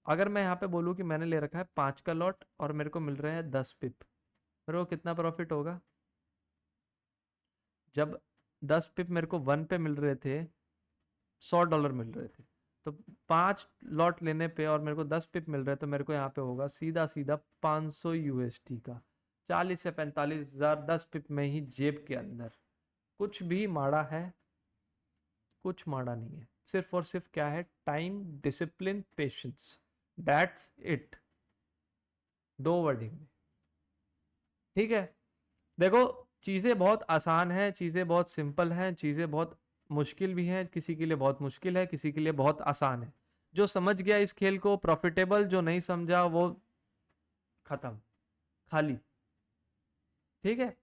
अगर मैं यहाँ पे बोलूँ कि मैंने ले रखा है 5 का लॉट और मेरे को मिल रहा है 10 पिप, मेरे को कितना प्रॉफिट होगा। जब 10 पिप मेरे को 1 पे मिल रहे थे, $100 मिल रहे थे, तो 5 लॉट लेने पे और मेरे को 10 पिप मिल रहे, तो मेरे को यहाँ पे होगा सीधा सीधा 500 यूएसडी का, 40 से 45 हजार 10 पिप में ही जेब के अंदर। कुछ भी माड़ा है, कुछ माड़ा नहीं है, सिर्फ और सिर्फ क्या है, time, discipline, patience, that's it, 2 wording में। ठीक है, देखो चीज़ें बहुत आसान हैं, चीज़ें बहुत सिंपल हैं, चीज़ें बहुत मुश्किल भी हैं, किसी के लिए बहुत मुश्किल है, किसी के लिए बहुत आसान है। जो समझ गया इस खेल को प्रॉफिटेबल, जो नहीं समझा वो खत्म, खाली। ठीक है,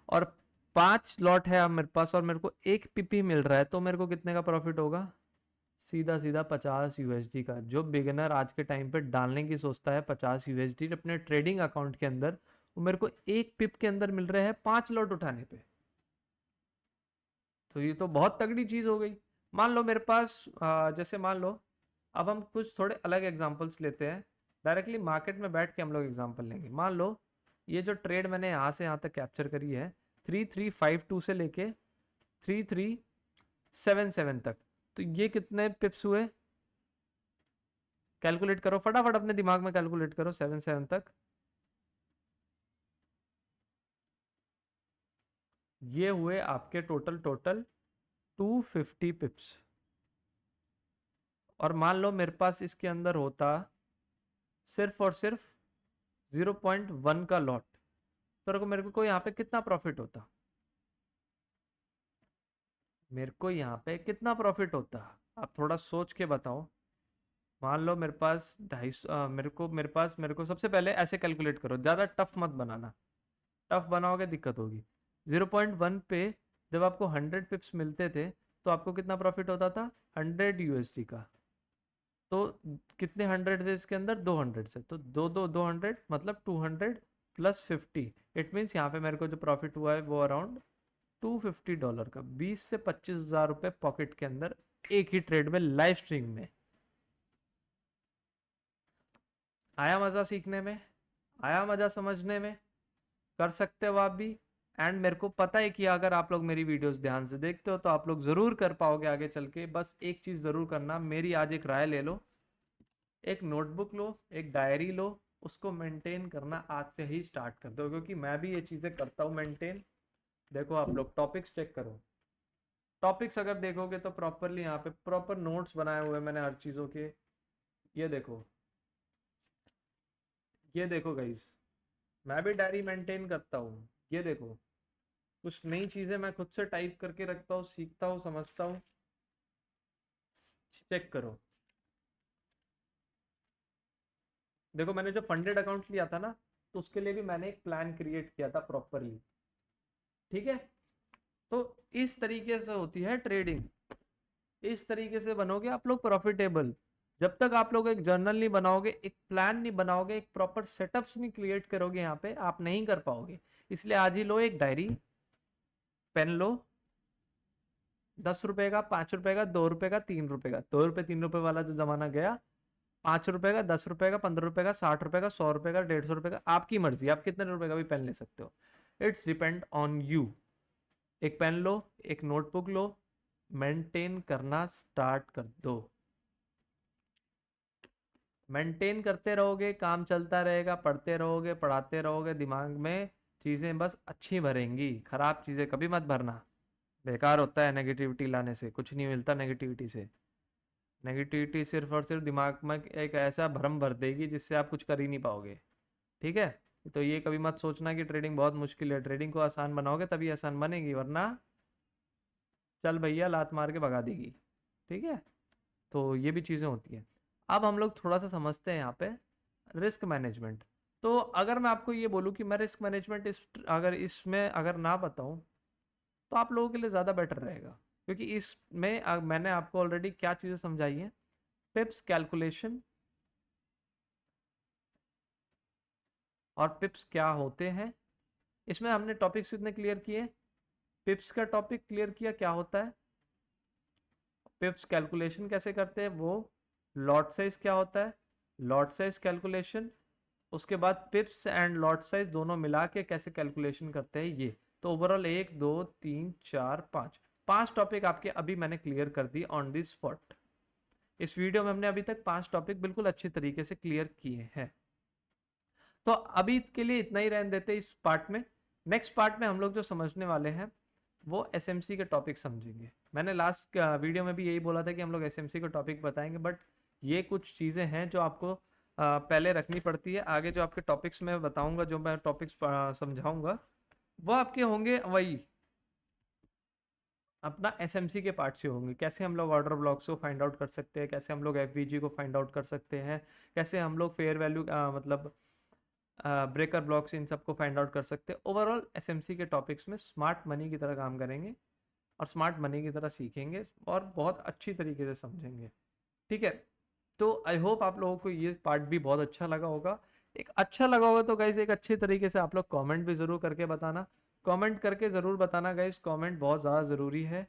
और 5 लॉट है अब मेरे पास और मेरे को 1 पीपी मिल रहा है, तो मेरे को कितने का प्रॉफिट होगा, सीधा सीधा 50 यूएसडी का। जो बिगिनर आज के टाइम पे डालने की सोचता है 50 यूएसडी अपने ट्रेडिंग अकाउंट के अंदर, वो मेरे को 1 पिप के अंदर मिल रहे हैं 5 लॉट उठाने पे। तो ये तो बहुत तगड़ी चीज हो गई। मान लो मेरे पास जैसे मान लो, अब हम कुछ थोड़े अलग एग्जांपल्स लेते हैं, डायरेक्टली मार्केट में बैठ के हम लोग एग्जांपल लेंगे। मान लो ये जो ट्रेड मैंने यहाँ से यहाँ तक कैप्चर करी है 3352 से लेके 33 7 तक, तो ये कितने पिप्स हुए, कैलकुलेट करो फटाफट अपने दिमाग में, कैलकुलेट करो 7 तक। ये हुए आपके टोटल 250 पिप्स। और मान लो मेरे पास इसके अंदर होता सिर्फ और सिर्फ 0.1 का लॉट, तो मेरे को यहाँ पे कितना प्रॉफिट होता, मेरे को यहाँ पे कितना प्रॉफिट होता, आप थोड़ा सोच के बताओ। मान लो मेरे पास 250, मेरे को सबसे पहले ऐसे कैलकुलेट करो, ज़्यादा टफ मत बनाना, टफ बनाओगे दिक्कत होगी। 0.1 पे जब आपको 100 पिप्स मिलते थे तो आपको कितना प्रॉफिट होता था, 100 USD का। तो कितने 100 से इसके अंदर, 200 से, तो 200 मतलब 200 प्लस 50, इट मीन्स यहाँ पे मेरे को जो प्रॉफिट हुआ है वो अराउंड $250 का, 20 से 25 हज़ार पॉकेट के अंदर एक ही ट्रेड में, लाइव स्ट्रीम में। आया मज़ा सीखने में, आया मज़ा समझने में, कर सकते हो आप भी। एंड मेरे को पता है कि अगर आप लोग मेरी वीडियोस ध्यान से देखते हो तो आप लोग ज़रूर कर पाओगे आगे चल के। बस एक चीज़ ज़रूर करना, मेरी आज एक राय ले लो, एक नोटबुक लो, एक डायरी लो, उसको मेंटेन करना आज से ही स्टार्ट कर दो, क्योंकि मैं भी ये चीज़ें करता हूँ मेंटेन। देखो आप लोग टॉपिक्स चेक करो, टॉपिक्स अगर देखोगे तो प्रॉपरली यहाँ पे प्रॉपर नोट्स बनाए हुए मैंने हर चीज़ों के। ये देखो, ये देखो गाइस, मैं भी डायरी मेंटेन करता हूँ। ये देखो, कुछ नई चीज़ें मैं खुद से टाइप करके रखता हूँ, सीखता हूँ, समझता हूँ। चेक करो, देखो मैंने जो फंडेड अकाउंट लिया था ना, तो उसके लिए भी मैंने एक प्लान क्रिएट किया था प्रॉपरली। ठीक है, तो इस तरीके से होती है ट्रेडिंग, इस तरीके से बनोगे आप लोग प्रॉफिटेबल। जब तक आप लोग एक जर्नल नहीं बनाओगे, एक प्लान नहीं बनाओगे, एक प्रॉपर सेटअप्स नहीं क्रिएट करोगे यहाँ पे, आप नहीं कर पाओगे। इसलिए आज ही लो एक डायरी, पेन लो, 10 रुपए का, 5 रुपए का, 2 रुपए का, 3 रुपए का, 2 रुपए 3 रुपए वाला जो जमाना गया, 5 रुपए का, 10 रुपए का, 15 रुपए का, 60 रुपए का, 100 रुपए का, 150 रुपए का, आपकी मर्जी, आप कितने रुपए का भी पेन ले सकते हो, इट्स डिपेंड ऑन यू। एक पेन लो, एक नोटबुक लो, मेंटेन करना स्टार्ट कर दो। मेंटेन करते रहोगे, काम चलता रहेगा, पढ़ते रहोगे, पढ़ाते रहोगे, दिमाग में चीज़ें बस अच्छी भरेंगी, खराब चीज़ें कभी मत भरना। बेकार होता है नेगेटिविटी लाने से, कुछ नहीं मिलता नेगेटिविटी से। नेगेटिविटी सिर्फ और सिर्फ दिमाग में एक ऐसा भ्रम भर देगी जिससे आप कुछ कर ही नहीं पाओगे। ठीक है, तो ये कभी मत सोचना कि ट्रेडिंग बहुत मुश्किल है, ट्रेडिंग को आसान बनाओगे तभी आसान बनेगी, वरना चल भैया लात मार के भगा देगी। ठीक है, तो ये भी चीज़ें होती हैं। अब हम लोग थोड़ा सा समझते हैं यहाँ पे रिस्क मैनेजमेंट। तो अगर मैं आपको ये बोलूँ कि मैं रिस्क मैनेजमेंट अगर इसमें अगर ना बताऊँ तो आप लोगों के लिए ज़्यादा बेटर रहेगा, क्योंकि इसमें मैंने आपको ऑलरेडी क्या चीज़ें समझाई हैं, पिप्स कैलकुलेशन, और पिप्स क्या होते हैं, इसमें हमने टॉपिक्स कितने क्लियर किए, पिप्स का टॉपिक क्लियर किया क्या होता है, पिप्स कैलकुलेशन कैसे करते हैं वो, लॉट साइज क्या होता है, लॉट साइज कैलकुलेशन, उसके बाद पिप्स एंड लॉट साइज दोनों मिला के कैसे कैलकुलेशन करते हैं ये। तो ओवरऑल 1 2 3 4 5 5 टॉपिक आपके अभी मैंने क्लियर कर दी ऑन दी स्पॉट। इस वीडियो में हमने अभी तक 5 टॉपिक बिल्कुल अच्छी तरीके से क्लियर किए हैं। तो अभी के लिए इतना ही रहने देते इस पार्ट में। नेक्स्ट पार्ट में हम लोग जो समझने वाले हैं वो एसएमसी के टॉपिक समझेंगे। मैंने लास्ट वीडियो में भी यही बोला था कि हम लोग एसएमसी के टॉपिक बताएंगे, बट ये कुछ चीज़ें हैं जो आपको पहले रखनी पड़ती है। आगे जो आपके टॉपिक्स में बताऊंगा, जो मैं टॉपिक्स समझाऊंगा, वो आपके होंगे वही अपना एसएमसी के पार्ट से होंगे। कैसे हम लोग ऑर्डर ब्लॉक्स को फाइंड आउट कर सकते हैं, कैसे हम लोग एफवीजी को फाइंड आउट कर सकते हैं, कैसे हम लोग फेयर वैल्यू मतलब ब्रेकर ब्लॉक्स इन सबको फाइंड आउट कर सकते हैं। ओवरऑल एसएमसी के टॉपिक्स में स्मार्ट मनी की तरह काम करेंगे और स्मार्ट मनी की तरह सीखेंगे और बहुत अच्छी तरीके से समझेंगे। ठीक है, तो आई होप आप लोगों को ये पार्ट भी बहुत अच्छा लगा होगा। एक अच्छा लगा होगा तो गाइज एक अच्छे तरीके से आप लोग कमेंट भी ज़रूर करके बताना, कमेंट करके ज़रूर बताना गाइज, कमेंट बहुत ज़्यादा ज़रूरी है।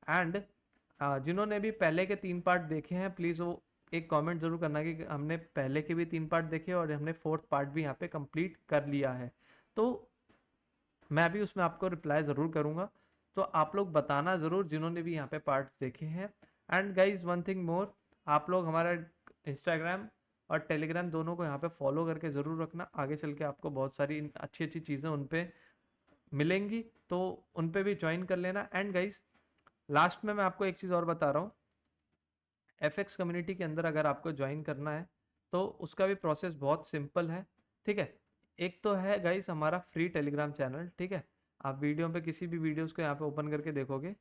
एंड जिन्होंने भी पहले के 3 पार्ट देखे हैं प्लीज़ वो एक कमेंट जरूर करना कि हमने पहले के भी 3 पार्ट देखे और हमने 4th पार्ट भी यहाँ पे कंप्लीट कर लिया है, तो मैं भी उसमें आपको रिप्लाई ज़रूर करूँगा। तो आप लोग बताना ज़रूर जिन्होंने भी यहाँ पे पार्ट्स देखे हैं। And guys one thing more, आप लोग हमारा इंस्टाग्राम और टेलीग्राम दोनों को यहाँ पे फॉलो करके ज़रूर रखना। आगे चल के आपको बहुत सारी अच्छी अच्छी चीज़ें उन पे मिलेंगी, तो उन पे भी ज्वाइन कर लेना। एंड गाइज लास्ट में मैं आपको एक चीज़ और बता रहा हूँ, एफएक्स कम्युनिटी के अंदर अगर आपको ज्वाइन करना है तो उसका भी प्रोसेस बहुत सिंपल है, ठीक है। एक तो है गाइस हमारा फ्री टेलीग्राम चैनल, ठीक है। आप वीडियो पे किसी भी वीडियोस को यहाँ पे ओपन करके देखोगे,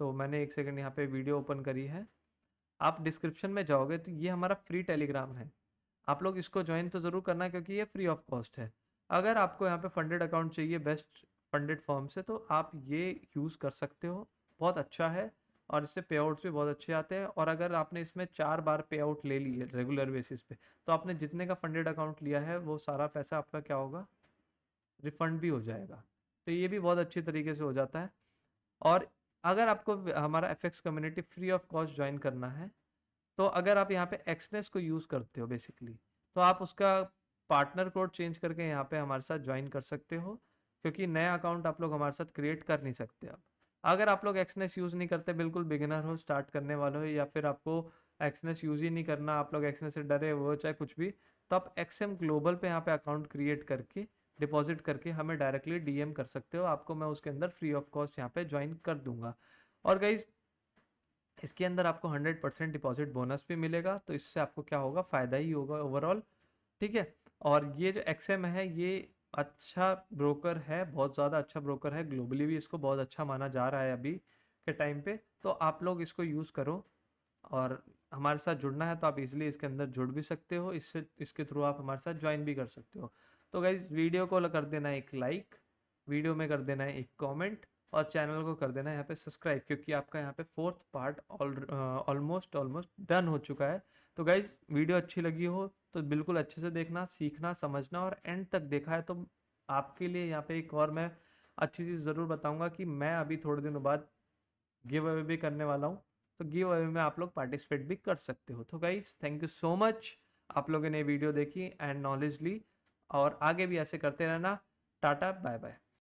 तो मैंने एक सेकंड यहाँ पे वीडियो ओपन करी है, आप डिस्क्रिप्शन में जाओगे तो ये हमारा फ्री टेलीग्राम है। आप लोग इसको ज्वाइन तो ज़रूर करना है क्योंकि ये फ्री ऑफ कॉस्ट है। अगर आपको यहाँ पे फंडेड अकाउंट चाहिए बेस्ट फंडेड फॉर्म से, तो आप ये यूज़ कर सकते हो, बहुत अच्छा है और इससे पे आउट्स भी बहुत अच्छे आते हैं। और अगर आपने इसमें 4 बार पे आउट ले ली है रेगुलर बेसिस पे, तो आपने जितने का फंडेड अकाउंट लिया है वो सारा पैसा आपका क्या होगा, रिफंड भी हो जाएगा। तो ये भी बहुत अच्छी तरीके से हो जाता है। और अगर आपको हमारा FX community free of cost join करना है, तो अगर आप यहाँ पे एक्सनेस को यूज़ करते हो बेसिकली, तो आप उसका पार्टनर कोड चेंज करके यहाँ पे हमारे साथ ज्वाइन कर सकते हो, क्योंकि नया अकाउंट आप लोग हमारे साथ क्रिएट कर नहीं सकते अब। अगर आप लोग एक्सनेस यूज़ नहीं करते, बिल्कुल बिगिनर हो, स्टार्ट करने वाले हो, या फिर आपको एक्सनेस यूज़ ही नहीं करना, आप लोग एक्सनेस से डरे हो चाहे कुछ भी, तो आप एक्सएम ग्लोबल पे यहाँ पे अकाउंट क्रिएट करके डिपॉजिट करके हमें डायरेक्टली डीएम कर सकते हो, आपको मैं उसके अंदर फ्री ऑफ कॉस्ट यहाँ पे ज्वाइन कर दूंगा। और गाइज इसके अंदर आपको 100% डिपॉजिट बोनस भी मिलेगा, तो इससे आपको क्या होगा, फ़ायदा ही होगा ओवरऑल, ठीक है। और ये जो एक्सएम है ये अच्छा ब्रोकर है, बहुत ज़्यादा अच्छा ब्रोकर है, ग्लोबली भी इसको बहुत अच्छा माना जा रहा है अभी के टाइम पे। तो आप लोग इसको यूज़ करो, और हमारे साथ जुड़ना है तो आप इजीली इसके अंदर जुड़ भी सकते हो, इससे इसके थ्रू आप हमारे साथ ज्वाइन भी कर सकते हो। तो गाइज वीडियो को कर देना एक लाइक, वीडियो में कर देना है एक कमेंट, और चैनल को कर देना है यहाँ पे सब्सक्राइब, क्योंकि आपका यहाँ पे 4th part almost almost done हो चुका है। तो गाइज वीडियो अच्छी लगी हो तो बिल्कुल अच्छे से देखना, सीखना, समझना, और एंड तक देखा है तो आपके लिए यहाँ पे एक और मैं अच्छी चीज़ ज़रूर बताऊँगा कि मैं अभी थोड़े दिनों बाद गिव अवे भी करने वाला हूँ, तो गिव अवे में आप लोग पार्टिसिपेट भी कर सकते हो। तो guys thank you so much, आप लोगों ने वीडियो देखी एंड नॉलेज ली, और आगे भी ऐसे करते रहना। Tata bye bye.